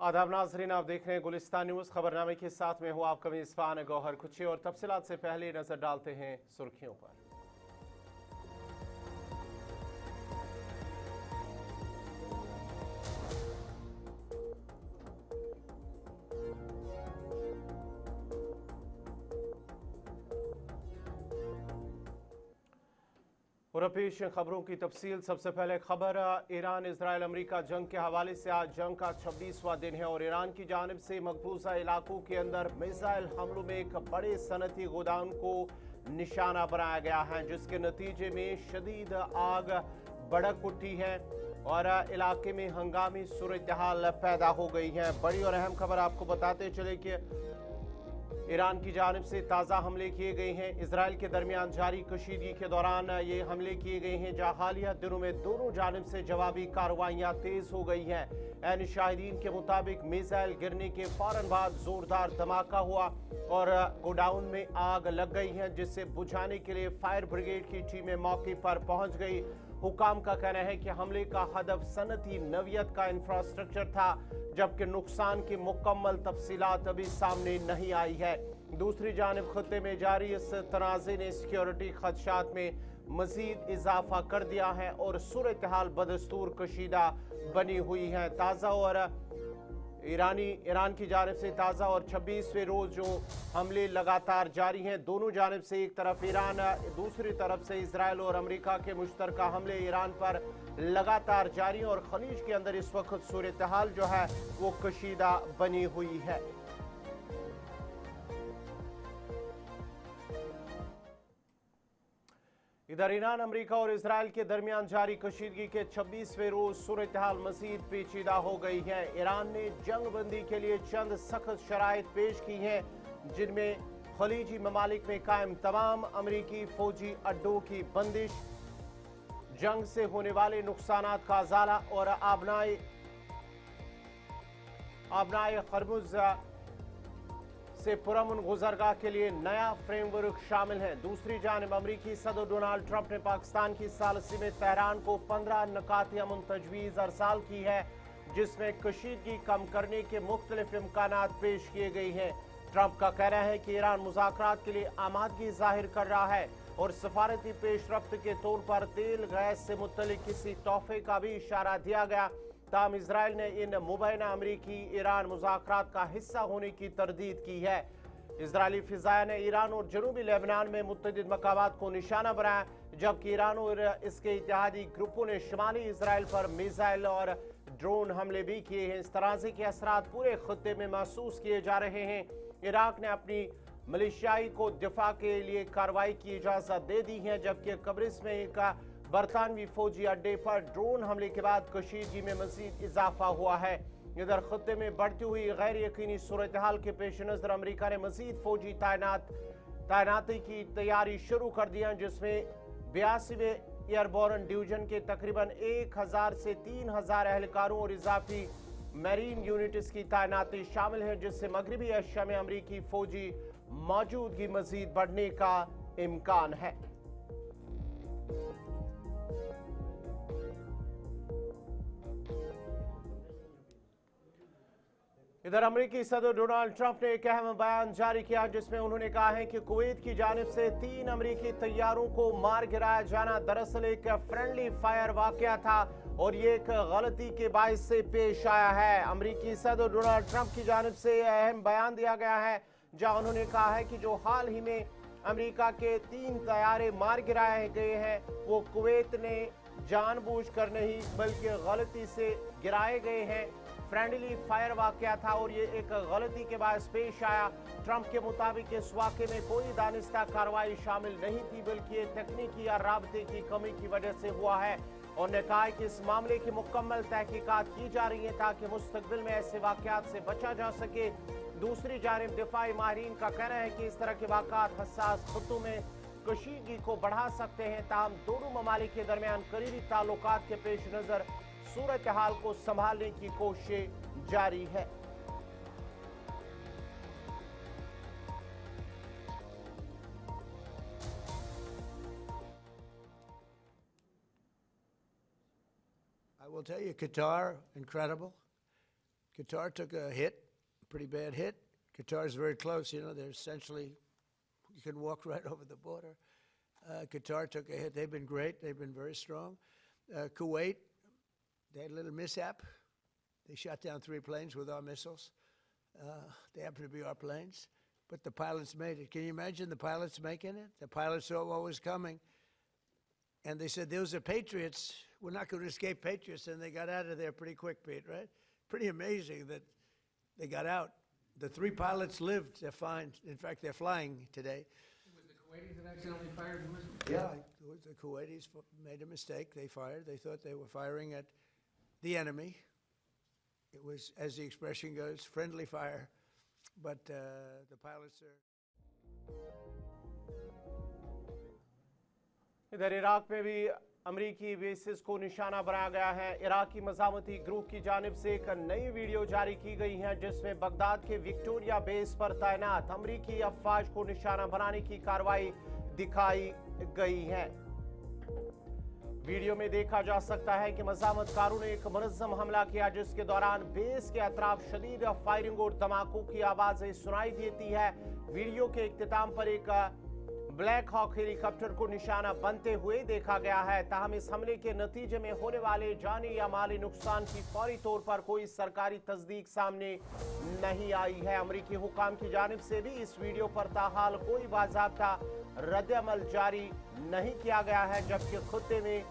आदाब नाजरीन, आप देख रहे हैं गुलिस्तान न्यूज़। खबरनामे के साथ में हूँ आपका मेज़बान गौहर कुची और तफसीलात से पहले नजर डालते हैं सुर्खियों पर। और पेश खबरों की तफसील। सबसे पहले खबर ईरान इसराइल अमरीका जंग के हवाले से। आज जंग का 26वां दिन है और ईरान की जानिब से मकबूजा इलाकों के अंदर मिसाइल हमलों में एक बड़े सनती गोदाम को निशाना बनाया गया है, जिसके नतीजे में शदीद आग भड़क उठी है और इलाके में हंगामी सूरत हाल पैदा हो गई है। बड़ी और अहम खबर आपको बताते चले कि ईरान की जानिब से ताज़ा हमले किए गए हैं। इसराइल के दरमियान जारी कशीदगी के दौरान ये हमले किए गए हैं, जहाँ हालिया दिनों में दोनों जानिब से जवाबी कार्रवाइयाँ तेज हो गई हैं। ऐन शाहिदीन के मुताबिक मिसाइल गिरने के फौरन बाद जोरदार धमाका हुआ और गोडाउन में आग लग गई है, जिससे बुझाने के लिए फायर ब्रिगेड की टीमें मौके पर पहुंच गई। हुकाम का कहना है कि हमले का हदफ सनती नवियत का इंफ्रास्ट्रक्चर था, जबकि नुकसान की मुकम्मल तफसीलात अभी सामने नहीं आई है। दूसरी जानिब खत्ते में जारी इस तनाज़े ने सिक्योरिटी खदशात में मजीद इजाफा कर दिया है और सूरत हाल बदस्तूर कशीदा बनी हुई है। ताज़ा और ईरान की जानिब से ताज़ा और 26वें रोज जो हमले लगातार जारी हैं। दोनों जानिब से, एक तरफ ईरान, दूसरी तरफ से इसराइल और अमेरिका के मुश्तरका हमले ईरान पर लगातार जारी हैं और खलीज के अंदर इस वक्त सूरत हाल जो है वो कशीदा बनी हुई है। इधर ईरान, अमेरिका और इसराइल के दरमियान जारी कशीदगी के 26वें रोज सूरत हाल मजीद पेचीदा हो गई है। ईरान ने जंग बंदी के लिए चंद सख्त शराइत पेश की हैं, जिनमें खलीजी ममालिक में कायम तमाम अमरीकी फौजी अड्डों की बंदिश, जंग से होने वाले नुकसानात का अजाला और आबनाए खरमुज से पुरअमन गुजरगाह के लिए नया फ्रेमवर्क शामिल है। दूसरी जानिब अमरीकी सदर डोनाल्ड ट्रंप ने पाकिस्तान की सालसी में तेहरान को 15 नकाती अमन तजवीज़ अरसाल की है, जिसमें कशीदगी कम करने के मुख्तलिफ इम्कानात पेश किए गए हैं। ट्रंप का कहना है कि ईरान मुज़ाकरात के लिए आमादगी जाहिर कर रहा है और सफारती पेशरफ्त के तौर पर तेल गैस से मुतल्लिक किसी तोहफे का भी इशारा दिया गया। ताहम इसराइल ने इन मुबैना अमरीकी ईरान मुज़ाकरात का हिस्सा होने की तरदीद की है। इजरायली फिजाया ने ईरान और जनूबी लेबनान में मुतअद्दिद मकामात को निशाना बनाया, जबकि ईरान और इसके इत्तेहादी ग्रुपों ने शुमाली इसराइल पर मिसाइल और ड्रोन हमले भी किए हैं। इस तरह के असरात पूरे खत्ते में महसूस किए जा रहे हैं। इराक ने अपनी मलेशियाई को दिफा के लिए कार्रवाई की इजाजत दे दी है, जबकि कब्रिस में एक बरतानवी फौजी अड्डे पर ड्रोन हमले के बाद कशीदगी में मजीद इजाफा हुआ है। इधर खत्ते में बढ़ती हुई गैर यकीनी सूरत हाल के पेश नजर अमरीका ने मजीद फौजी तैनाती की तैयारी शुरू कर दी है, जिसमें 82वें एयरबोर्न डिवीजन के तकरीबन 1000 से 3000 एहलकारों और इजाफी मैरीन यूनिट्स की तैनाती शामिल है, जिससे मगरबी एशिया में अमरीकी फौजी मौजूदगी मजीद बढ़ने का इम्कान है। इधर अमेरिकी सदर डोनाल्ड ट्रंप ने एक अहम बयान जारी किया, जिसमें उन्होंने कहा है कि कुवैत की जानिब से 3 अमेरिकी तैयारों को मार गिराया जाना दरअसल एक फ्रेंडली फायर वाकया था और ये एक गलती के बायस से पेश आया है। अमेरिकी सदर डोनाल्ड ट्रंप की जानिब से अहम बयान दिया गया है, जहां उन्होंने कहा है कि जो हाल ही में अमेरिका के 3 तैयारे मार गिराए गए हैं, वो कुवैत ने जानबूझकर नहीं बल्कि गलती से गिराए गए हैं। फ्रेंडली फायर वाकया था और ये एक गलती के बाद पेश आया। ट्रंप के मुताबिक इस वाकये में कोई दानिस्ता कार्रवाई शामिल नहीं थी, बल्कि ये तकनीकी या राबते की कमी की वजह से हुआ है। उन्होंने कहा कि इस मामले की मुकम्मल तहकीकात की जा रही है ताकि मुस्तकबिल में ऐसे वाकयात से बचा जा सके। दूसरी जानिब दिफाई माहिरीन का कहना है कि इस तरह के वाकयात हसास खत्तों में कशीदगी को बढ़ा सकते हैं। ताहम दोनों ममालिक के दरमियान करीबी ताल्लुकात के पेश नजर सूरत हाल को संभालने की कोशिश जारी है। I will tell you, Qatar, incredible. Qatar took a hit, pretty bad hit. Qatar is very close, you know, they're essentially, you can walk right over the border. Qatar took a hit. They've been great. They've been very strong. Kuwait, they had a little mishap. They shot down 3 planes with our missiles. They happen to be our planes, but the pilots made it. Can you imagine the pilots making it? The pilots saw what was coming, and they said, those are Patriots. We're not going to escape Patriots, and they got out of there pretty quick, Pete, right? Pretty amazing that they got out. The 3 pilots lived. They're fine. In fact, they're flying today. Was the Kuwaitis that accidentally fired the missile? Yeah, the Kuwaitis made a mistake. They fired. They thought they were firing at the enemy. It was, as the expression goes, friendly fire. But the pilots are... इधर Iraq में भी अमरीकी basis को निशाना बनाया गया है। Iraqi मज़ामती group की जानिब से एक नई वीडियो जारी की गई है जिसमें बगदाद के विक्टोरिया बेस पर तैनात अमरीकी अफवाज को निशाना बनाने की कार्रवाई दिखाई गई है। वीडियो में देखा जा सकता है कि मज़ामतकारों ने एक मुनज़्ज़म हमला किया जिसके दौरान बेस के अतराफ शदीद फायरिंग और धमाकों की आवाजें सुनाई देती है। वीडियो के इख्तिताम पर एक ब्लैक हॉक हेलीकॉप्टर को निशाना बनते हुए देखा गया है। ताहम इस हमले के नतीजे में होने वाले जानी या माली नुकसान की फौरी तौर पर कोई सरकारी तस्दीक सामने नहीं आई है। अमरीकी हुकाम की जानिब से भी इस वीडियो पर ताहाल कोई बाज़ाब्ता रद्द-ए-अमल जारी नहीं किया गया है, जबकि खुत्ते में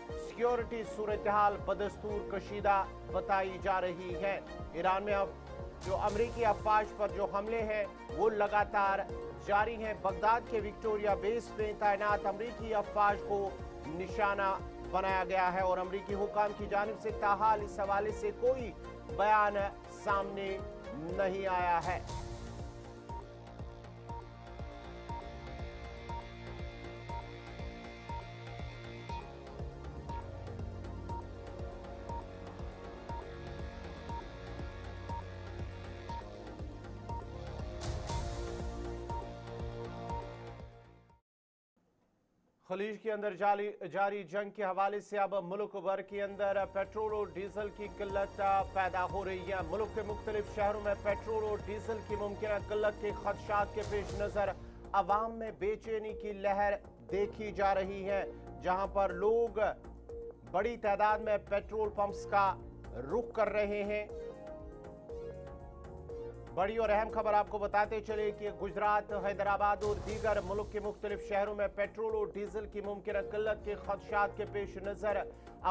सिक्योरिटी सूरत-ए-हाल बदस्तूर कशीदा बताई जा रही है। ईरान में अब जो अमरीकी अफवाज पर जो हमले हैं वो लगातार जारी हैं। बगदाद के विक्टोरिया बेस में तैनात अमरीकी अफवाज को निशाना बनाया गया है और अमरीकी हुकाम की जानिब से ताहाल इस हवाले से कोई बयान सामने नहीं आया है। खलीज के अंदर जारी जंग के हवाले से अब मुल्क भर के अंदर पेट्रोल और डीजल की किल्लत पैदा हो रही है। मुल्क के मुख्तलिफ शहरों में पेट्रोल और डीजल की मुमकिन किल्लत के खदशात के पेश नज़र अवाम में बेचैनी की लहर देखी जा रही है, जहां पर लोग बड़ी तादाद में पेट्रोल पंप्स का रुख कर रहे हैं। बड़ी और अहम खबर आपको बताते चले कि गुजरात, हैदराबाद और दीगर मुल्क के मुख्तलिफ शहरों में पेट्रोल और डीजल की मुमकिन किल्लत के खदशात के पेश नज़र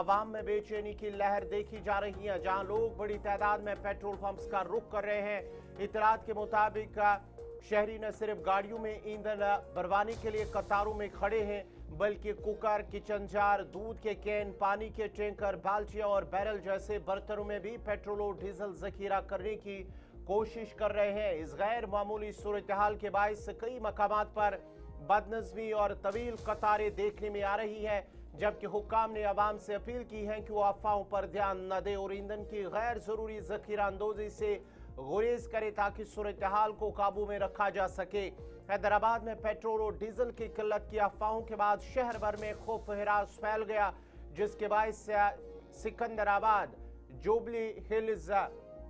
अवाम में बेचैनी की लहर देखी जा रही है, जहां लोग बड़ी तादाद में पेट्रोल पंप्स का रुख कर रहे हैं। इतलात के मुताबिक शहरी न सिर्फ गाड़ियों में ईंधन भरवाने के लिए कतारों में खड़े हैं, बल्कि कुकर, किचन जार, दूध के कैन, पानी के टैंकर, बाल्टियां और बैरल जैसे बर्तनों में भी पेट्रोल और डीजल जखीरा करने की कोशिश कर रहे हैं। इस गैर मामूली सूरत-ए-हाल के बायस कई मकामात पर बदनज़मी और तवील कतारें देखने में आ रही है, जबकि हुक्काम ने अवाम से अपील की है कि वो अफवाहों पर ध्यान न दे और ईंधन की गैर जरूरी जखीरा अंदोजी से गुरेज करे ताकि सूरत-ए-हाल को काबू में रखा जा सके। हैदराबाद में पेट्रोल और डीजल की किल्लत की अफवाहों के बाद शहर भर में खौफ हिरास फैल गया, जिसके बायस सिकंदराबाद, जुबली हिल्स,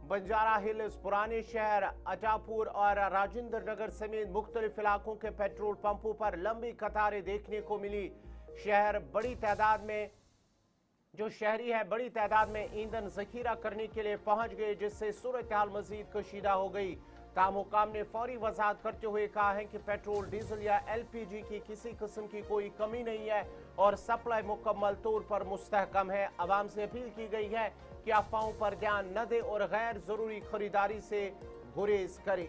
बंजारा हिल्स, पुराने शहर, अटापुर और राजेंद्र नगर समेत मुख्तलिफ इलाकों के पेट्रोल पंपों पर लंबी कतारें देखने को मिली। शहर बड़ी तादाद में जो शहरी है बड़ी तादाद में ईंधन जखीरा करने के लिए पहुंच गए, जिससे सूरत-ए-हाल मजीद कशीदा हो गई। ताहम हुक्काम ने फौरी वजाहत करते हुए कहा है कि पेट्रोल, डीजल या LPG की किसी किस्म की कोई कमी नहीं है और सप्लाई मुकम्मल तौर पर मुस्तहकम है। अवाम से अपील की गई है कि अफवाहों पर ध्यान न दे और गैर जरूरी खरीदारी से गुरेज करे।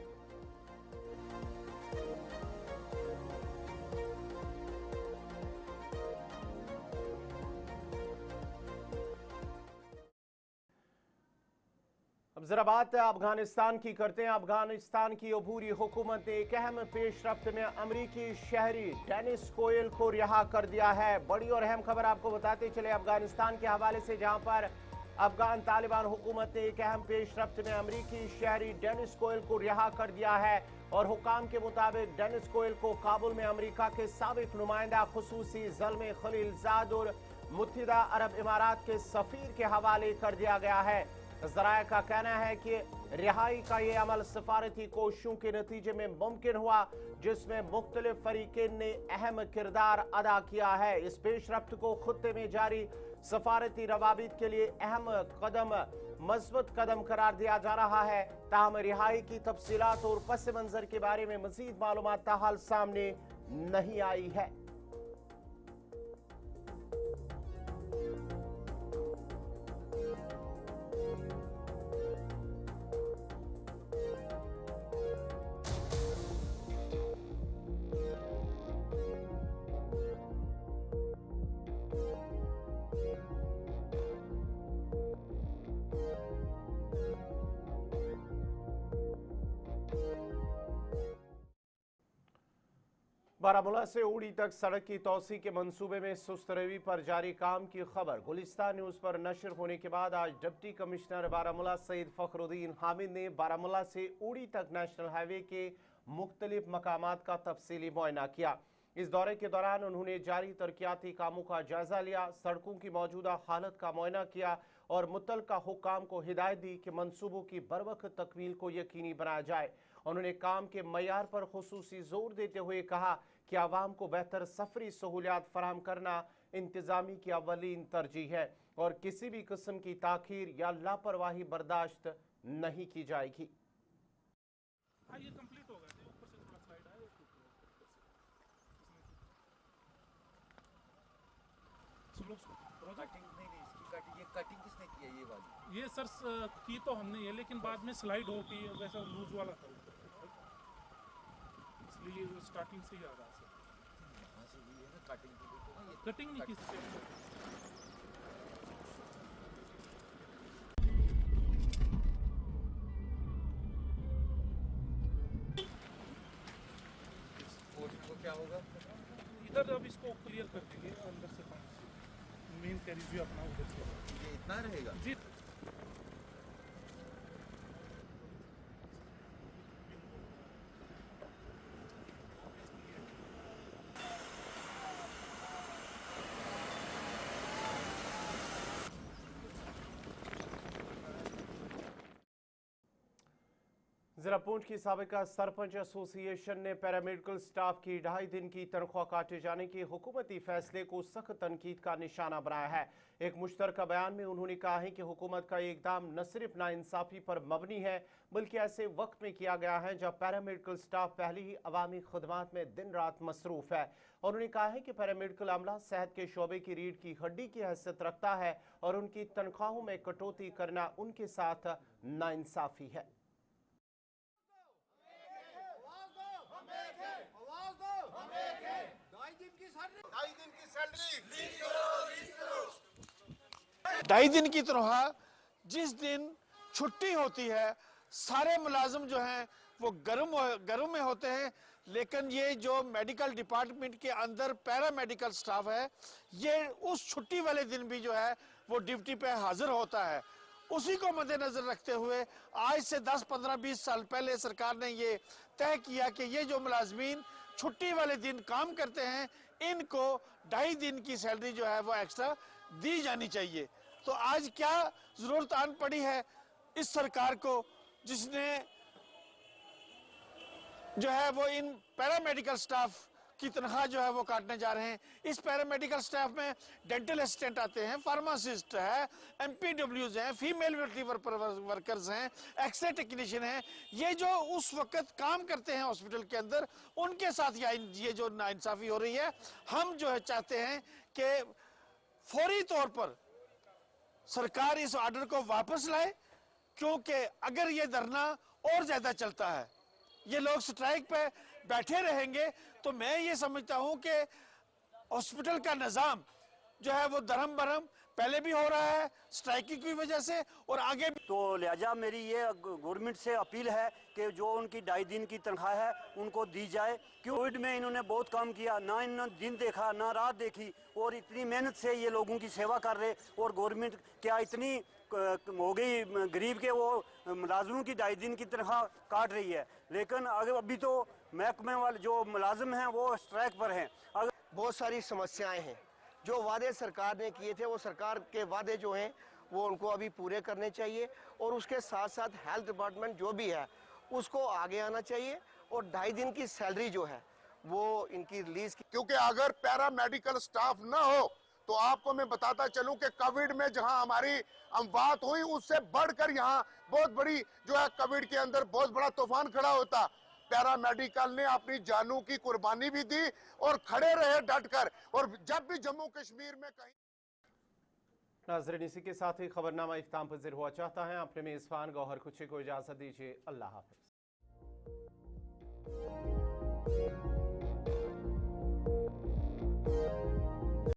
अब जरा बात अफगानिस्तान की करते हैं। अफगानिस्तान की अबूरी हुकूमत ने एक अहम पेशरफ्त में अमरीकी शहरी डेनिस कोयल को रिहा कर दिया है। बड़ी और अहम खबर आपको बताते चले अफगानिस्तान के हवाले से, जहां पर अफगान तालिबान हुकूमत ने एक अहम पेशरफ्त में अमरीकी शहरी डेनिस कोयल को रिहा कर दिया है और हुकाम के मुताबिक डेनिस कोयल को काबुल में अमरीका के साबिक नुमाइंदा खुसूसी ज़ल्मे खलीलजाद और मुत्तहिदा अरब इमारात के सफीर के हवाले कर दिया गया है। ज़राए का कहना है कि रिहाई का ये अमल सफारती कोशिशों के नतीजे में मुमकिन हुआ, जिसमें मुख्तलिफ फरीक़ैन ने अहम किरदार अदा किया है। इस पेशरफ्त को खुत्ते में जारी सफारती रवाबित के लिए अहम कदम मजबूत कदम करार दिया जा रहा है। ताहम रिहाई की तफसीलात और पस मंजर के बारे में मजीद मालूमात ताहाल सामने नहीं आई है। बारामूला से उड़ी तक सड़क की तोसी के मंसूबे में सुस्त रवी पर जारी काम की खबर गुलिस्तान न्यूज पर नशर होने के बाद आज डिप्टी कमिश्नर बारामूला सईद फखरुद्दीन हामिद ने बारामूला से उड़ी तक नेशनल हाईवे के मुख्तलिफ मकामात का तफसीली मुआयना किया। इस दौरे के दौरान उन्होंने जारी तरक्याती कामों का जायजा लिया, सड़कों की मौजूदा हालत का मुआयना किया और मुतल्लिका हुक्काम को हिदायत दी कि मंसूबों की बरवक्त तकमील को यकीनी बनाया जाए। उन्होंने काम के मयार पर खुसूसी जोर देते हुए कहा कि आवाम को बेहतर सफरी सहूलियात फराहम करना इंतजामी की अवलीन तरजीह है और किसी भी किस्म की ताखीर या लापरवाही बर्दाश्त नहीं की जाएगी। ये कंप्लीट हो गया था, ऊपर से थोड़ा स्लाइड आया उसके ऊपर कटिंग नहीं इसकी कटिंग किसने की है ये वाली? ये सर की तो हमने ये, लेकिन बाद में स्लाइड होती है, वैसा लूज वाला था इसलिए स्टार्टिंग से ही आ रहा है सर। यहाँ से भी है ना कटिंग की, देखो ना ये कटिंग नहीं की को क्या होगा इधर। अब इसको क्लियर कर देंगे अंदर से मेन कैरिज भी अपना उधर से। ये इतना रहेगा जी। जिला पूंछ की साबिका सरपंच एसोसिएशन ने पैरामेडिकल स्टाफ की 2.5 दिन की तनख्वाह काटे जाने के हुकूमती फैसले को सख्त तनकीद का निशाना बनाया है। एक मुश्तरका बयान में उन्होंने कहा है कि हुकूमत का ये इकदाम न सिर्फ नाइंसाफी पर मबनी है, बल्कि ऐसे वक्त में किया गया है जब पैरामेडिकल स्टाफ पहले ही अवामी खदमात में दिन रात मसरूफ है। उन्होंने कहा है कि पैरामेडिकल अमला सेहत के शोबे की रीढ़ की हड्डी की हैसियत रखता है और उनकी तनख्वाहों में कटौती करना उनके साथ नाइंसाफी है। ढाई दिन की तनख्वाह जिस दिन छुट्टी होती है, सारे मुलाजिम जो हैं वो गर्म में होते हैं, लेकिन ये जो मेडिकल डिपार्टमेंट के अंदर पैरामेडिकल स्टाफ है, ये उस छुट्टी वाले दिन भी जो है वो ड्यूटी पे हाजिर होता है। उसी को मद्देनजर रखते हुए आज से 10, 15, 20 साल पहले सरकार ने ये तय किया कि ये जो मुलाजमीन छुट्टी वाले दिन काम करते हैं, इनको 2.5 दिन की सैलरी जो है वो एक्स्ट्रा दी जानी चाहिए। तो आज क्या जरूरत आन पड़ी है इस सरकार को, जिसने जो है वो इन पैरामेडिकल स्टाफ की तनख्वाह जो है वो काटने जा रहे हैं। इस पैरामेडिकल स्टाफ में डेंटल असिस्टेंट आते हैं, फार्मासिस्ट है, एमपीडब्ल्यूज हैं, फीमेल वर्कर्स हैं, एक्सरे टेक्नीशियन हैं। ये जो उस वक्त काम करते हैं हॉस्पिटल के अंदर, उनके साथ ये जो नाइंसाफी हो रही है। हम जो है चाहते हैं कि फौरी तौर पर सरकार इस ऑर्डर को वापस लाए, क्योंकि अगर ये धरना और ज्यादा चलता है, ये लोग स्ट्राइक पे बैठे रहेंगे, तो मैं ये समझता हूं कि हॉस्पिटल का निजाम जो है वो दरम बरम पहले भी हो रहा है स्ट्राइकिंग की वजह से और आगे भी। तो लिहाजा मेरी ये गवर्नमेंट से अपील है कि जो उनकी 2.5 दिन की तनख्वाह है उनको दी जाए। कोविड में इन्होंने बहुत काम किया, ना इन्होंने दिन देखा ना रात देखी, और इतनी मेहनत से ये लोगों की सेवा कर रहे, और गवर्नमेंट क्या इतनी हो गई गरीब के वो मुलाजमों की 2.5 दिन की तनख्वाह काट रही है। लेकिन अभी तो महकमे वाले जो मुलाजिम हैं वो स्ट्राइक पर हैं। बहुत सारी समस्याएं हैं। जो वादे सरकार ने किए थे, वो सरकार के वादे जो हैं वो उनको अभी पूरे करने चाहिए, और उसके साथ साथ हेल्थ डिपार्टमेंट जो भी है उसको आगे आना चाहिए, और 2.5 दिन की सैलरी जो है वो इनकी रिलीज की। क्योंकि अगर पैरामेडिकल स्टाफ ना हो तो आपको मैं बताता चलूं कि कोविड में जहां हमारी अमवात हुई उससे बढ़कर यहां बहुत बड़ी जो है कोविड के अंदर बहुत बड़ा तूफान खड़ा होता। पैरामेडिकल ने अपनी जानों की कुर्बानी भी दी और खड़े रहे डटकर, और जब भी जम्मू कश्मीर में कहीं। नाज़रीन, इसी के साथ ही खबरनामा इख्ताम पज़ीर हुआ चाहता है। अपने मेज़बान गौहर कुची को इजाज़त दीजिए। अल्लाह हाफ़िज़।